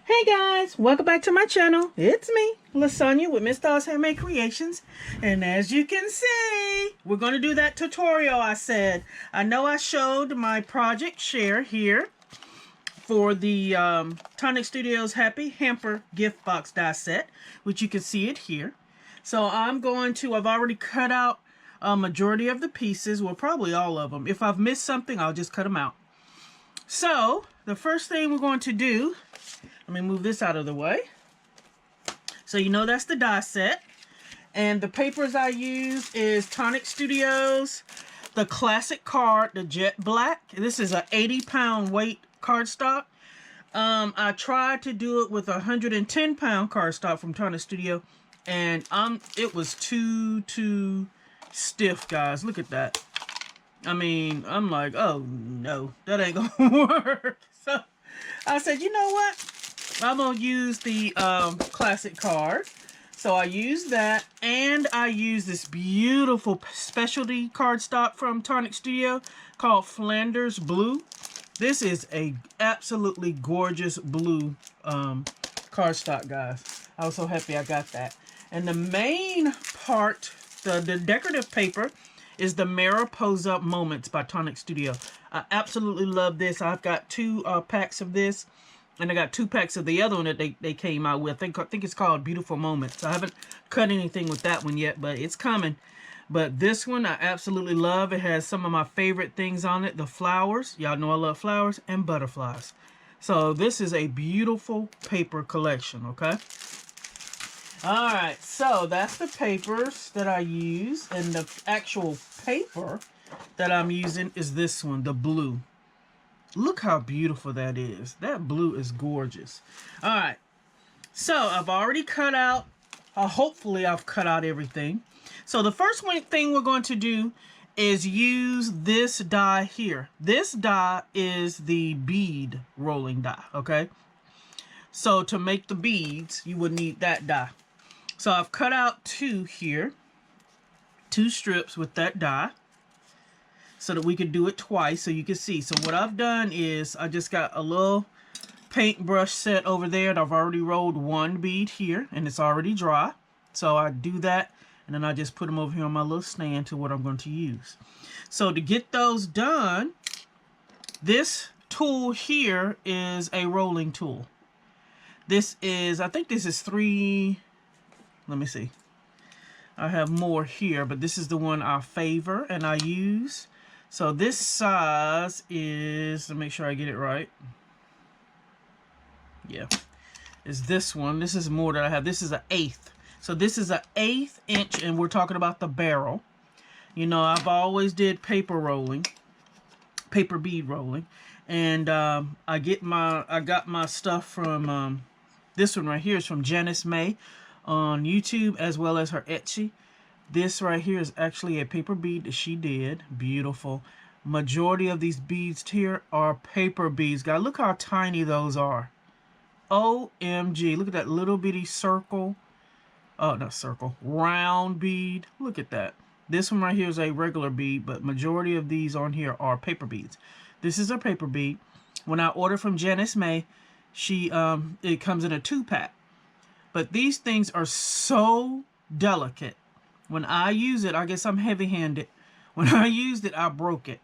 Hey guys, welcome back to my channel. It's me, Lasagna with Miss Doll's Handmade Creations. And as you can see, we're going to do that tutorial I said. I know I showed my project share here for the Tonic Studios Happy Hamper gift box die set, which you can see it here. So I've already cut out a majority of the pieces, well probably all of them. If I've missed something, I'll just cut them out. So the first thing we're going to do, let me move this out of the way. So you know that's the die set. And the papers I use is Tonic Studios, the classic card, the jet black. This is a 80-pound weight cardstock. I tried to do it with a 110-pound cardstock from Tonic Studio, and it was too stiff, guys. Look at that. I mean, I'm like, oh no, that ain't gonna work. So I said, you know what? I'm going to use the classic card. So I use that, and I use this beautiful specialty cardstock from Tonic Studio called Flanders Blue. This is a absolutely gorgeous blue cardstock, guys. I was so happy I got that. And the main part, the decorative paper, is the Mariposa Moments by Tonic Studio. I absolutely love this. I've got two packs of this. And I got 2 packs of the other one that they came out with. I think it's called Beautiful Moments. I haven't cut anything with that one yet, but it's coming. But this one I absolutely love. It has some of my favorite things on it. The flowers. Y'all know I love flowers and butterflies. So this is a beautiful paper collection, okay? Alright, so that's the papers that I use. And the actual paper that I'm using is this one, the blue. Look how beautiful that is. That blue is gorgeous. All right. So I've already cut out, hopefully I've cut out everything. So the first thing we're going to do is use this die here. This die is the bead rolling die, okay? So to make the beads, you would need that die. So I've cut out 2 here, 2 strips with that die, so that we could do it twice so you can see. So what I've done is I just got a little paintbrush set over there, and I've already rolled 1 bead here, and it's already dry. So I do that, and then I just put them over here on my little stand to what I'm going to use. So to get those done, this tool here is a rolling tool. This is, I think this is 3, let me see. I have more here, but this is the one I favor and I use. So this size is, let me make sure I get it right. Yeah, is this one. This is more that I have. This is an 1/8. So this is an 1/8 inch, and we're talking about the barrel. You know, I've always did paper rolling, paper bead rolling, and I got my stuff from this one right here is from Janice May on YouTube, as well as her Etsy. This right here is actually a paper bead that she did. Beautiful. Majority of these beads here are paper beads. Guys, look how tiny those are. OMG. Look at that little bitty circle. Oh, not circle. Round bead. Look at that. This one right here is a regular bead, but majority of these on here are paper beads. This is a paper bead. When I ordered from Janice May, it comes in a 2-pack. But these things are so delicate. When I use it, I guess I'm heavy-handed. When I used it, I broke it.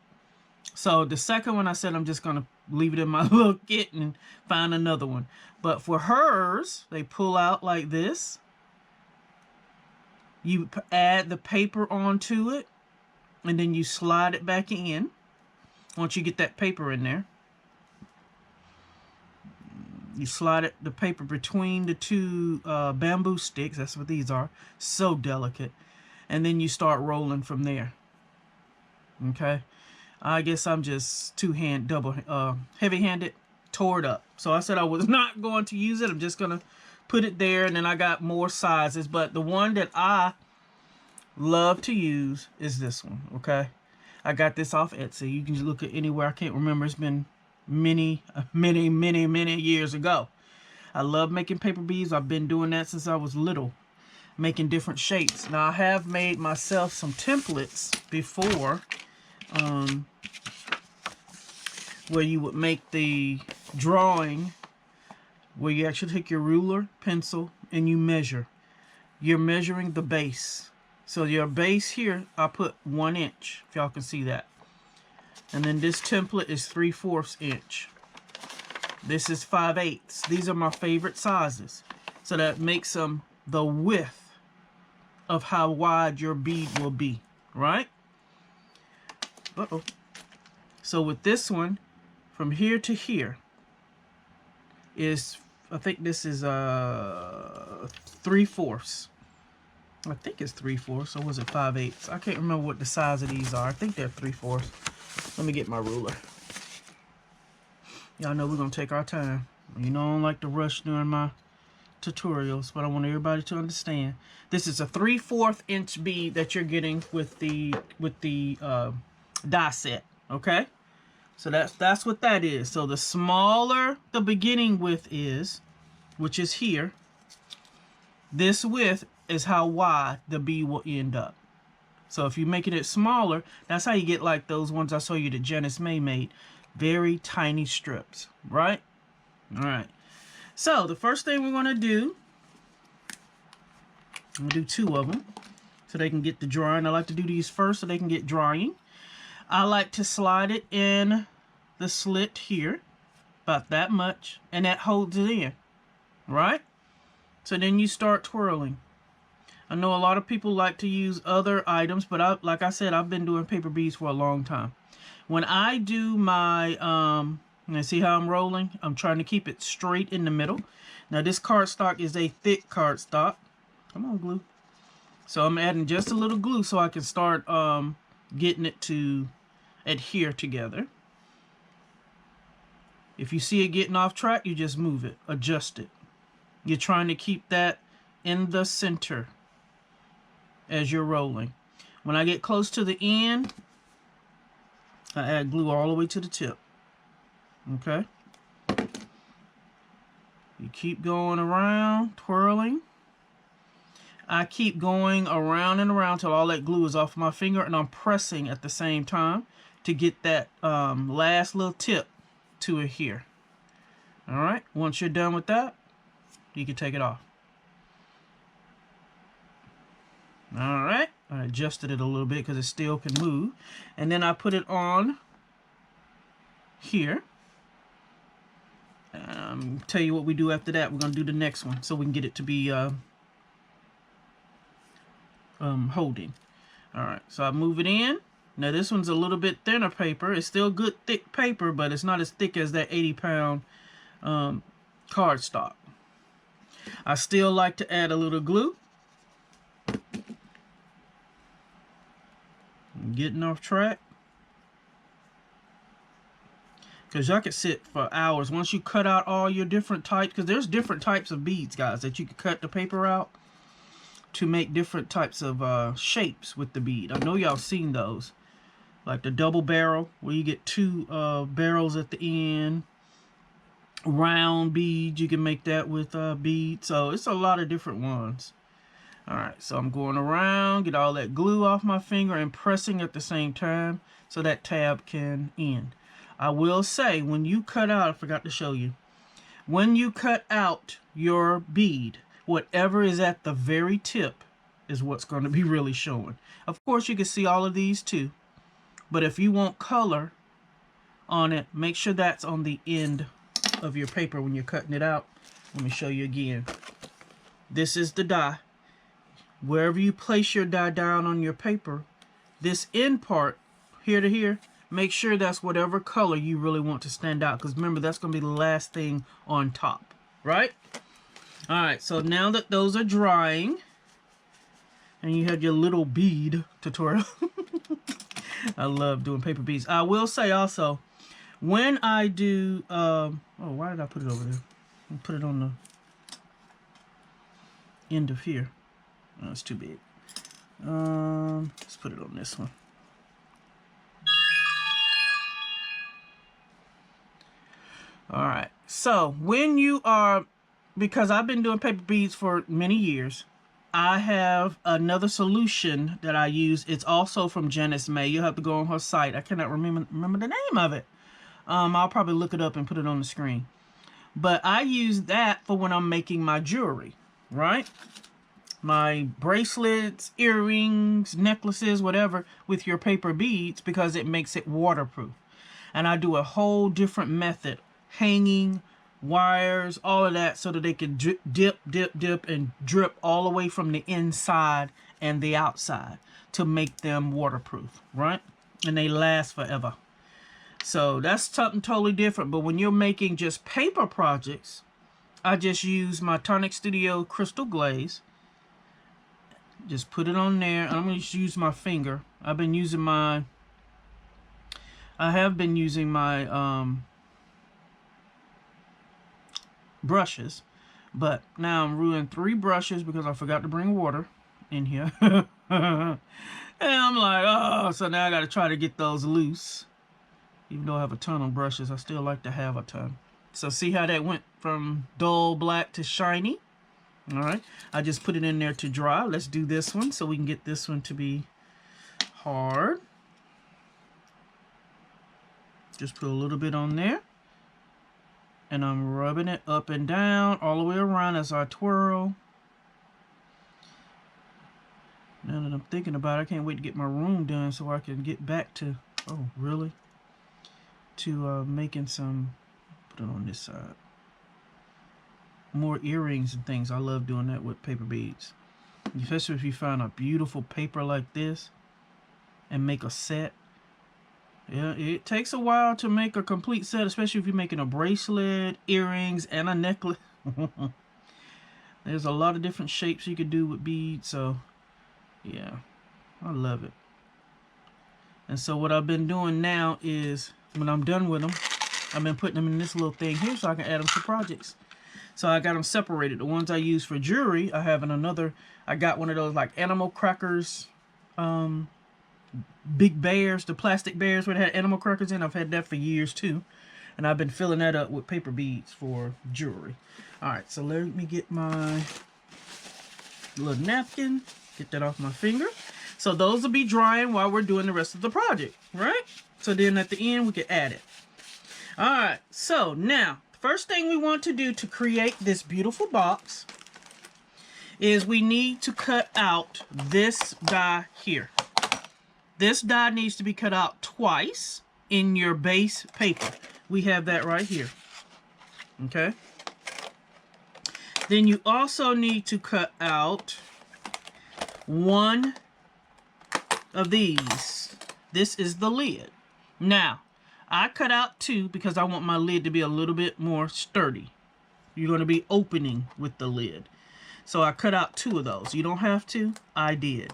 So the second one, I said I'm just going to leave it in my little kit and find another one. But for hers, they pull out like this. You add the paper onto it, and then you slide it back in once you get that paper in there. You slide the paper between the 2 bamboo sticks. That's what these are. So delicate. And then you start rolling from there. Okay. I guess I'm just heavy-handed, tore it up. So I said I was not going to use it. I'm just going to put it there. And then I got more sizes. But the one that I love to use is this one. Okay. I got this off Etsy. You can look at anywhere. I can't remember. It's been many years ago. I love making paper beads. I've been doing that since I was little, making different shapes. Now I have made myself some templates before, where you would make the drawing where you actually take your ruler, pencil, and you measure. You're measuring the base. So your base here, I put 1 inch, if y'all can see that. And then this template is 3/4 inch. This is 5/8. These are my favorite sizes. So that makes them the width of how wide your bead will be, right? Uh-oh. So with this one, from here to here is, I think this is 3/4. I think it's 3/4, or was it 5/8? I can't remember what the size of these are. I think they're 3/4. Let me get my ruler. Y'all know we're gonna take our time. You know I don't like to rush during my tutorials, but I want everybody to understand. This is a 3/4 inch bead that you're getting with the die set. Okay, so that's what that is. So the smaller the beginning width is, which is here, this width is how wide the bead will end up. So if you're making it smaller, that's how you get like those ones I showed you that Janice May made. Very tiny strips, right? All right. So the first thing we're going to do, I'm going to do 2 of them so they can get the drying. I like to do these first so they can get drying. I like to slide it in the slit here, about that much, and that holds it in, right? So then you start twirling. I know a lot of people like to use other items, but like I said, I've been doing paper beads for a long time. When I do my, see how I'm rolling? I'm trying to keep it straight in the middle. Now this cardstock is a thick cardstock. Come on, glue. So I'm adding just a little glue so I can start getting it to adhere together. If you see it getting off track, you just move it, adjust it. You're trying to keep that in the center as you're rolling. When I get close to the end, I add glue all the way to the tip. Okay? You keep going around, twirling. I keep going around and around till all that glue is off my finger, and I'm pressing at the same time to get that last little tip to adhere. All right? Once you're done with that, you can take it off. All right, I adjusted it a little bit because it still can move. And then I put it on here. Tell you what we do after that. We're going to do the next one so we can get it to be holding. All right, so I move it in. Now this one's a little bit thinner paper. It's still good thick paper, but it's not as thick as that 80-pound cardstock. I still like to add a little glue. Getting off track, because y'all can sit for hours once you cut out all your different types, because there's different types of beads, guys, that you can cut the paper out to make different types of shapes with the bead. I know y'all seen those, like the double barrel where you get 2 barrels at the end. Round beads, you can make that with beads. So it's a lot of different ones. All right, so I'm going around, get all that glue off my finger and pressing at the same time so that tab can end. I will say, when you cut out, I forgot to show you, when you cut out your bead, whatever is at the very tip is what's going to be really showing. Of course, you can see all of these too, but if you want color on it, make sure that's on the end of your paper when you're cutting it out. Let me show you again. This is the die. Wherever you place your die down on your paper, this end part, here to here, make sure that's whatever color you really want to stand out. Because remember, that's going to be the last thing on top, right? All right, so now that those are drying, and you have your little bead tutorial. I love doing paper beads. I will say also, when I do, oh, why did I put it over there? I'll put it on the end of here. Oh, it's too big. Let's put it on this one. All right. So when you are, because I've been doing paper beads for many years, I have another solution that I use. It's also from Janice May. You'll have to go on her site. I cannot remember the name of it. I'll probably look it up and put it on the screen. But I use that for when I'm making my jewelry, right? My bracelets, earrings, necklaces, whatever, with your paper beads, because it makes it waterproof. And I do a whole different method, hanging, wires, all of that, so that they can dip, and drip all the way from the inside and the outside to make them waterproof, right? And they last forever. So that's something totally different. But when you're making just paper projects, I just use my Tonic Studio Crystal Glaze. Just put it on there. I'm going to use my finger. I have been using my brushes, but now I'm ruining 3 brushes because I forgot to bring water in here. And I'm like, oh, so now I got to try to get those loose. Even though I have a ton of brushes, I still like to have a ton. So see how that went from dull black to shiny? All right, I just put it in there to dry. Let's do this one so we can get this one to be hard. Just put a little bit on there. And I'm rubbing it up and down all the way around as I twirl. Now that I'm thinking about it, I can't wait to get my room done so I can get back to, oh, really? To making some, put it on this side. More earrings and things. I love doing that with paper beads. Especially if you find a beautiful paper like this and make a set. Yeah, it takes a while to make a complete set, especially if you're making a bracelet, earrings, and a necklace. There's a lot of different shapes you could do with beads, so yeah, I love it. And so what I've been doing now is, when I'm done with them, I've been putting them in this little thing here so I can add them to projects. So I got them separated. The ones I use for jewelry, I have in another, I got one of those like animal crackers, big bears, the plastic bears where they had animal crackers in. I've had that for years too. And I've been filling that up with paper beads for jewelry. Alright, so let me get my little napkin, get that off my finger. So those will be drying while we're doing the rest of the project, right? So then at the end we can add it. Alright, so now, first thing we want to do to create this beautiful box is we need to cut out this die here. This die needs to be cut out twice in your base paper. We have that right here. Okay. Then you also need to cut out one of these. This is the lid. Now, I cut out 2 because I want my lid to be a little bit more sturdy. You're going to be opening with the lid. So I cut out 2 of those. You don't have to. I did.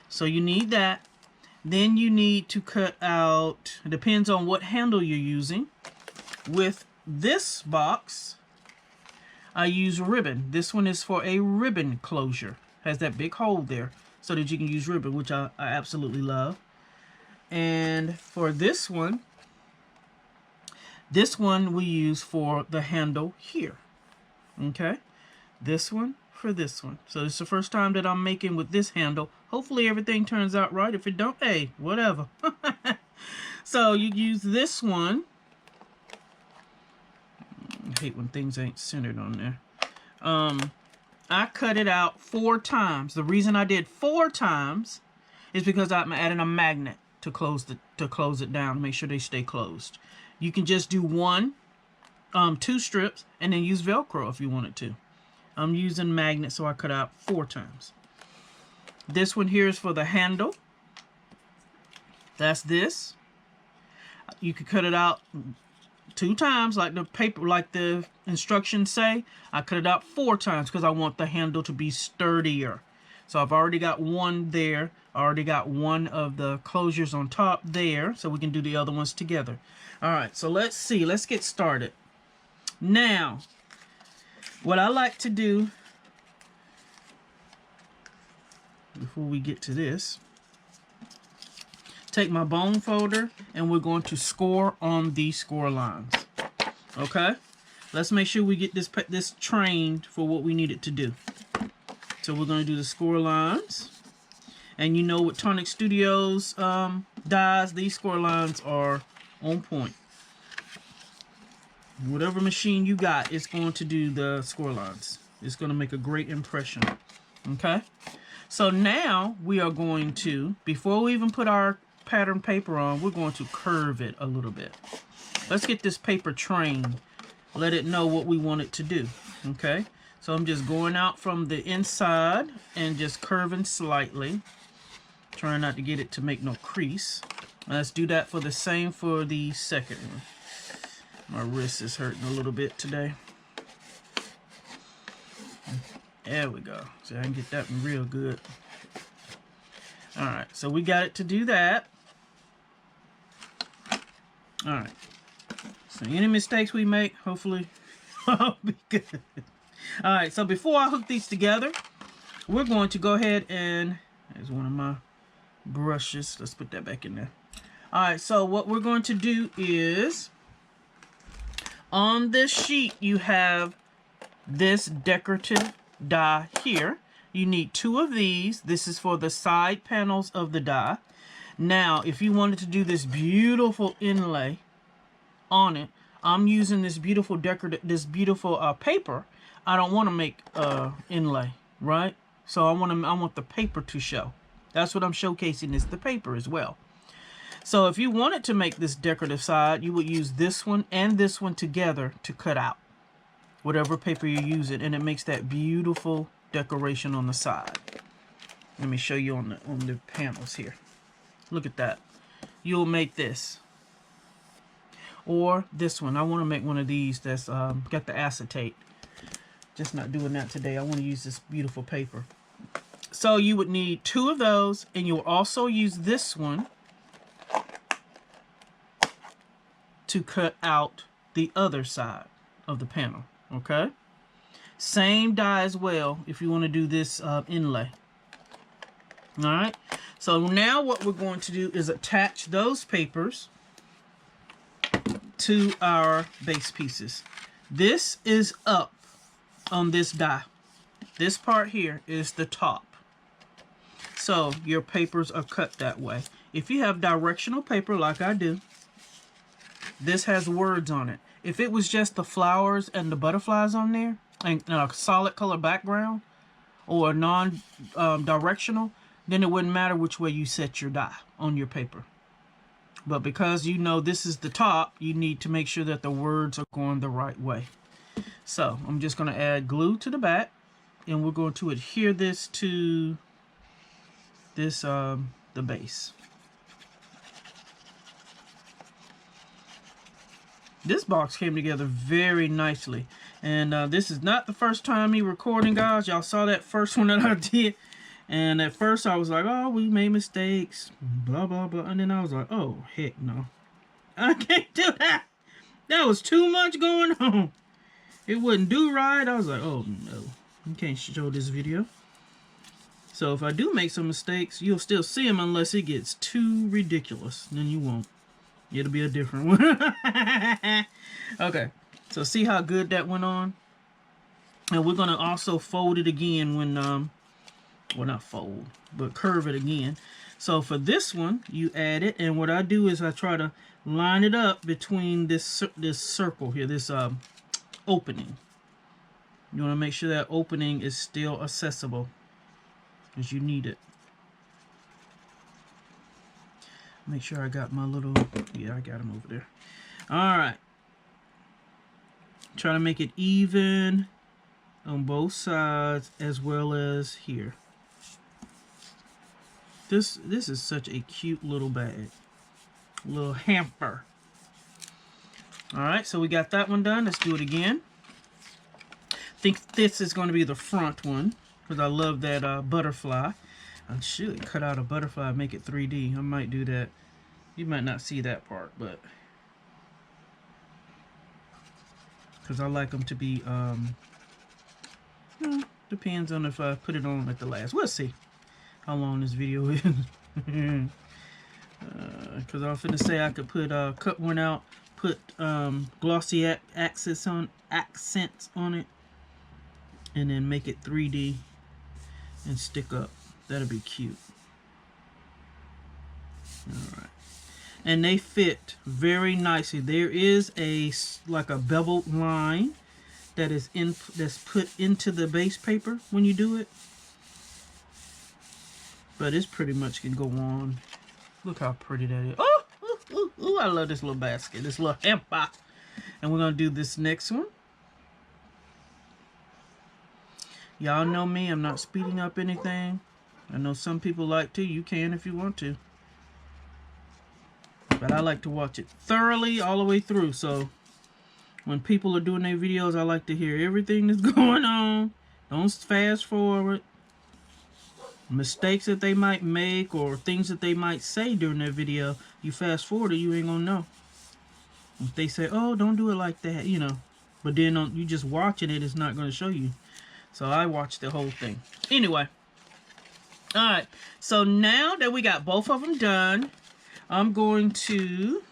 So you need that. Then you need to cut out, it depends on what handle you're using. With this box, I use ribbon. This one is for a ribbon closure. Has that big hole there so that you can use ribbon, which I absolutely love. And for this one we use for the handle here. Okay? This one for this one. So it's the first time that I'm making with this handle. Hopefully everything turns out right. If it don't, hey, whatever. So you use this one. I hate when things ain't centered on there. I cut it out 4 times. The reason I did 4 times is because I'm adding a magnet to close it down, make sure they stay closed. You can just do 2 strips and then use Velcro if you wanted to. I'm using magnet, so I cut out 4 times. This one here is for the handle. That's this. You could cut it out 2 times like the paper, like the instructions say. I cut it out 4 times because I want the handle to be sturdier. So I've already got 1 there. I already got 1 of the closures on top there, so we can do the other ones together. All right, so let's see. Let's get started. Now, what I like to do before we get to this, take my bone folder and we're going to score on these score lines. Okay? Let's make sure we get this trained for what we need it to do. So we're going to do the score lines. And you know, with Tonic Studios dies, these score lines are on point. Whatever machine you got is going to do the score lines. It's going to make a great impression. Okay? So now we are going to, before we even put our pattern paper on, we're going to curve it a little bit. Let's get this paper trained. Let it know what we want it to do. Okay? So I'm just going out from the inside and just curving slightly. Trying not to get it to make no crease. Let's do that for the same for the second one. My wrist is hurting a little bit today. There we go. So I can get that one real good. Alright, so we got it to do that. Alright. So any mistakes we make, hopefully, will be good. Alright, so before I hook these together, we're going to go ahead and, there's one of my brushes. Let's put that back in there. Alright, so what we're going to do is, on this sheet, you have this decorative die here. You need 2 of these. This is for the side panels of the die. Now, if you wanted to do this beautiful inlay on it, I'm using this beautiful paper. I don't want to make inlay, right? So I want the paper to show. That's what I'm showcasing, is the paper as well. So if you wanted to make this decorative side, you would use this one and this one together to cut out whatever paper you're using, and it makes that beautiful decoration on the side. Let me show you on the panels here. Look at that. You'll make this. Or this one. I want to make one of these that's got the acetate. Just not doing that today. I want to use this beautiful paper. So you would need 2 of those, and you'll also use this one to cut out the other side of the panel. Okay? Same die as well if you want to do this inlay. Alright? So now what we're going to do is attach those papers to our base pieces. This is up on this die. This part here is the top. So your papers are cut that way. If you have directional paper like I do, this has words on it. If it was just the flowers and the butterflies on there, and a solid color background, or non-directional, then it wouldn't matter which way you set your die on your paper. But because you know this is the top, you need to make sure that the words are going the right way. So I'm just going to add glue to the back, and we're going to adhere this to this the base. This box came together very nicely, and this is not the first time me recording, guys. Y'all saw that first one that I did, and at first I was like, oh, we made mistakes, blah blah blah, and then I was like, oh heck no, I can't do that. That was too much going on. It wouldn't do right. I was like, oh no, you can't show this video. So if I do make some mistakes, you'll still see them unless it gets too ridiculous. Then you won't. It'll be a different one. Okay, so see how good that went on? And we're going to also fold it again when, well, not fold, but curve it again. So for this one, you add it, and what I do is I try to line it up between this circle here, this opening. You want to make sure that opening is still accessible, because you need it. Make sure I got my little, yeah, I got them over there. All right. Try to make it even on both sides as well as here. This is such a cute little bag. Little hamper. All right, so we got that one done. Let's do it again. I think this is going to be the front one because I love that butterfly. I should cut out a butterfly and make it 3D. I might do that. You might not see that part, but because I like them to be, depends on if I put it on at the last. We'll see how long this video is. Because I was finna say I could put cut one out, put glossy accents on it, and then make it 3D and stick up. That'll be cute. All right. and they fit very nicely. There is like a beveled line that is that's put into the base paper when you do it, but it's pretty much can go on. Look how pretty that is. Oh, ooh, ooh, ooh, I love this little basket, this little hamper. And we're gonna do this next one. Y'all know me, I'm not speeding up anything. I know some people like to. You can if you want to, but I like to watch it thoroughly all the way through. So when people are doing their videos, I like to hear everything that's going on. Don't fast forward. Mistakes that they might make or things that they might say during their video, you fast forward it, you ain't gonna know. If they say, oh, don't do it like that, you know. But then you just watching it, it's not gonna show you. So I watched the whole thing. Anyway. Alright. So now that we got both of them done, I'm going to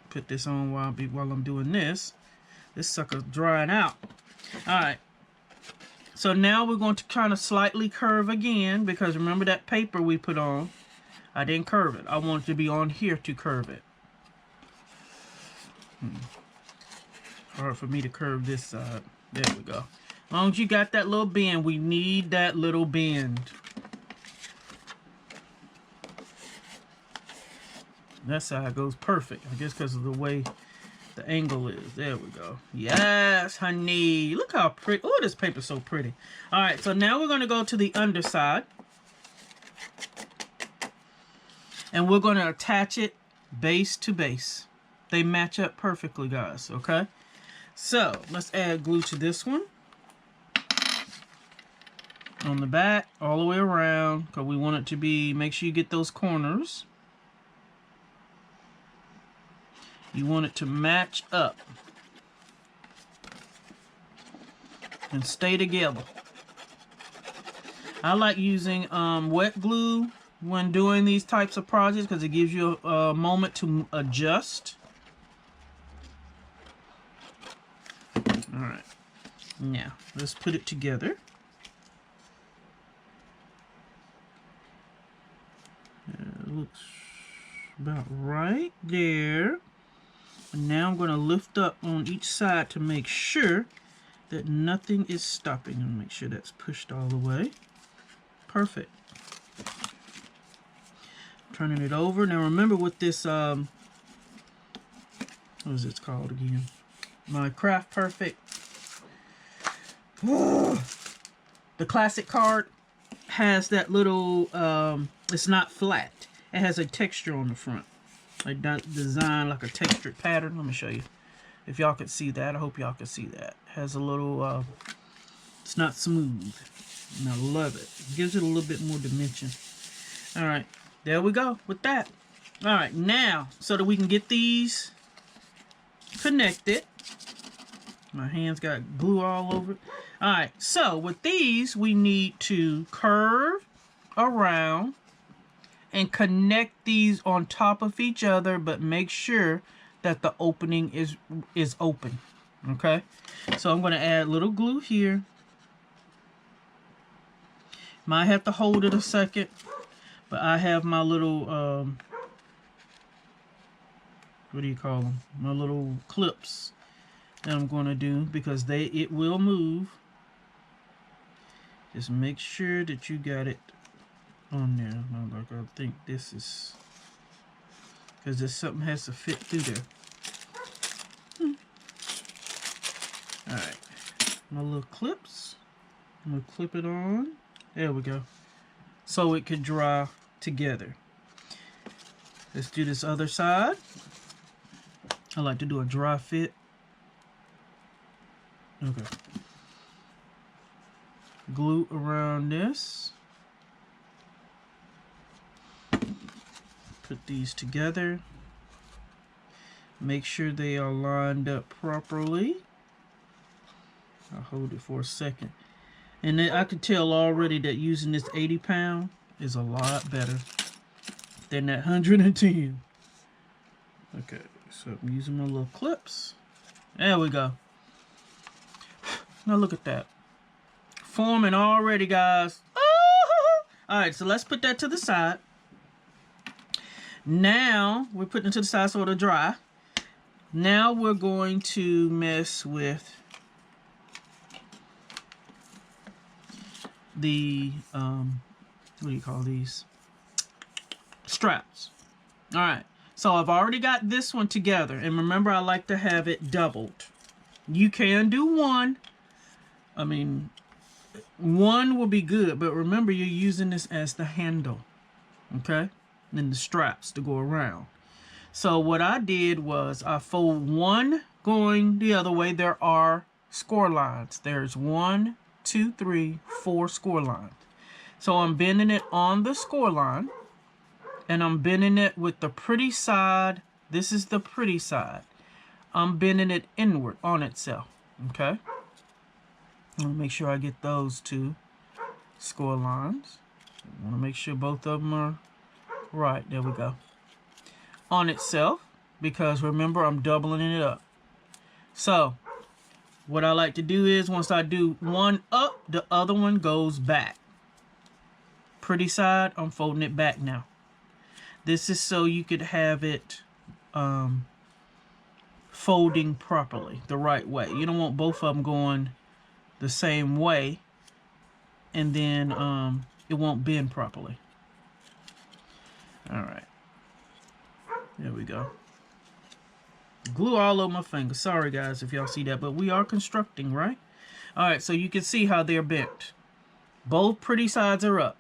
put this on while I'm doing this. This sucker's drying out. Alright. So now we're going to kind of slightly curve again, because remember that paper we put on? I didn't curve it. I want it to be on here to curve it. Hard for me to curve this side. There we go. As long as you got that little bend, we need that little bend. That side goes perfect. I guess because of the way the angle is. There we go. Yes, honey. Look how pretty. Oh, this paper's so pretty. All right, so now we're going to go to the underside. And we're going to attach it base to base. They match up perfectly, guys, okay? So, let's add glue to this one. On the back, all the way around, because we want it to be, make sure you get those corners. You want it to match up and stay together. I like using wet glue when doing these types of projects because it gives you a moment to adjust. Alright, now let's put it together. It looks about right there. And now I'm going to lift up on each side to make sure that nothing is stopping. And make sure that's pushed all the way. Perfect. Turning it over. Now remember with this, what is it called again? My Craft Perfect. The classic card has that little, it's not flat. It has a texture on the front. I designed like a textured pattern. Let me show you. If y'all could see that, I hope y'all could see that. It has a little, it's not smooth. And I love it. It gives it a little bit more dimension. All right, there we go with that. All right, now, so that we can get these connected. My hands got glue all over it. All right, so with these, we need to curve around and connect these on top of each other, but make sure that the opening is open, okay? So I'm gonna add a little glue here. Might have to hold it a second, but I have my little, what do you call them? My little clips that I'm gonna do because it will move. Just make sure that you got it on there. Like I think this is, because there's something has to fit through there. Alright, my little clips. I'm gonna clip it on. There we go. So it could dry together. Let's do this other side. I like to do a dry fit. Okay. Glue around this. Put these together. Make sure they are lined up properly. I'll hold it for a second. And then I could tell already that using this 80-pound is a lot better than that 110. Okay, so I'm using my little clips. There we go. Now look at that. Forming already, guys. Alright, so let's put that to the side. Now we're putting it to the side so it'll dry. Now we're going to mess with the what do you call these? Straps. All right. So I've already got this one together, and remember I like to have it doubled. You can do one. I mean, one will be good, but remember you're using this as the handle, okay? And the straps to go around. So what I did was I fold one going the other way. There are score lines. There's 1, 2, 3, 4 score lines. So I'm bending it on the score line, and I'm bending it with the pretty side. This is the pretty side. I'm bending it inward on itself, okay? I'm gonna make sure I get those two score lines. I want to make sure both of them are right. There we go. On itself, because remember I'm doubling it up. So what I like to do is once I do one up, the other one goes back. Pretty side, I'm folding it back now. This is so you could have it folding properly, the right way. You don't want both of them going the same way, and then it won't bend properly. All right, there we go. Glue all over my fingers. Sorry guys if y'all see that, but we are constructing, right? All right, so you can see how they're bent. Both pretty sides are up.